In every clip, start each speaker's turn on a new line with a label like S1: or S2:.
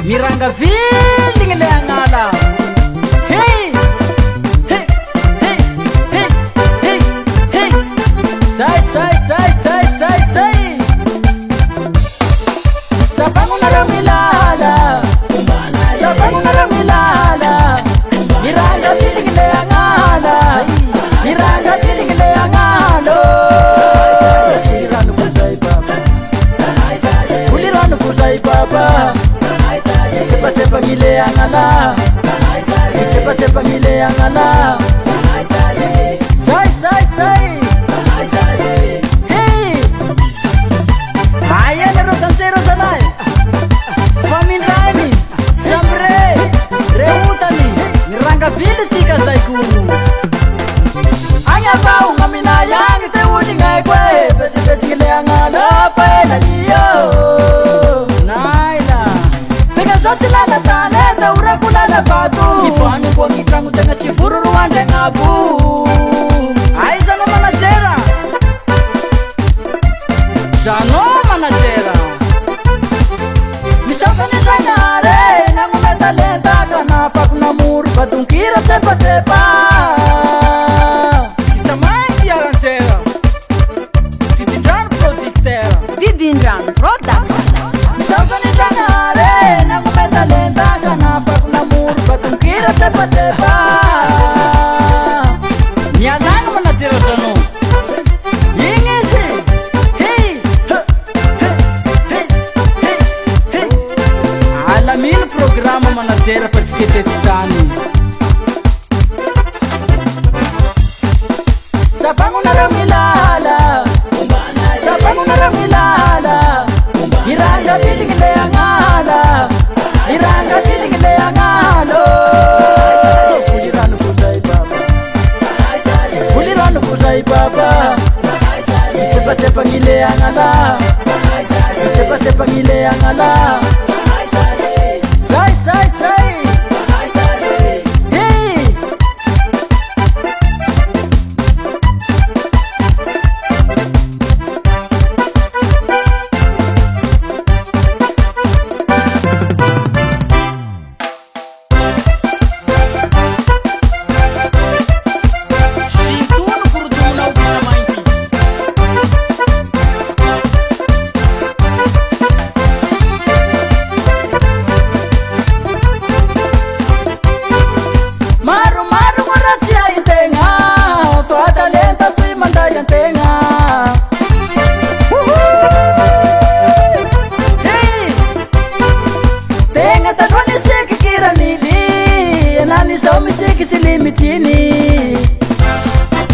S1: Miranga feeling le angala. Hey, hey, hey, hey, hey, hey. Say, say, say, say, say, say. Sapangu naramilala, sapangu naramilala. Miranga feeling le angala, miranga feeling le angalo. Kuliranu kusai papa, kuliranu kusai papa. Cepat-cepat ngile angala, cepat-cepat ngile angala. Say, say, say. Hey, ayan na ro dansero salay. Famindani, sambre, reutani, miranga vile chika saiku. Anya bau ngamina yang te udi ngai kwe, besi-besi ngile angala pa na liyo. Tilala talenta urakulala batu Ifani kwa kitrangu tenga chifuru ruande ngabu Aisa no manajera Jano manajera Misaka ni ranyare Nangu me talenta Kanafa kuna muru Batungkira tepa tepa Isamai kia ranchera Didinran Productera
S2: Didinran Products
S1: Misaka ni ranyare Nangu me talenta Kanafa kuna muru Batungkira tepa tepa Nyanang manajera jano Ingisi Hey Hey Hey Hey Alamin programa manajera Persikete tutani Sapangu naramilala Sapangu naramilala Iranga biling le angala Iranga biling le angalo Kuliranu kusai papa Kuliranu kusai papa Cepat-cepat ngile angala Cepat-cepat ngile angala Say, say, say. Hey.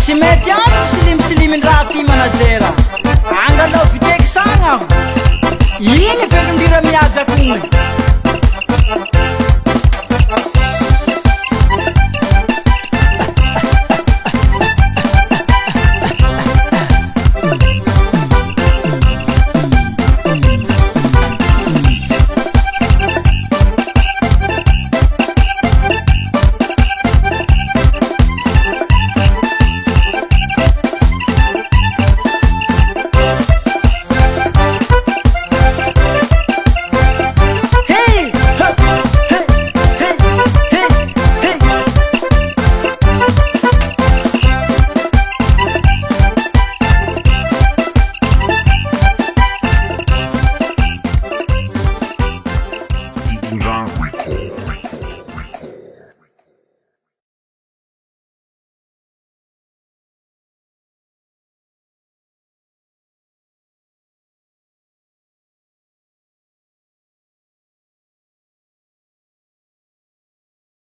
S1: Simetiano silim-silimin rati manajera Angalaw vitek sangam Ini pelum dira miaja kung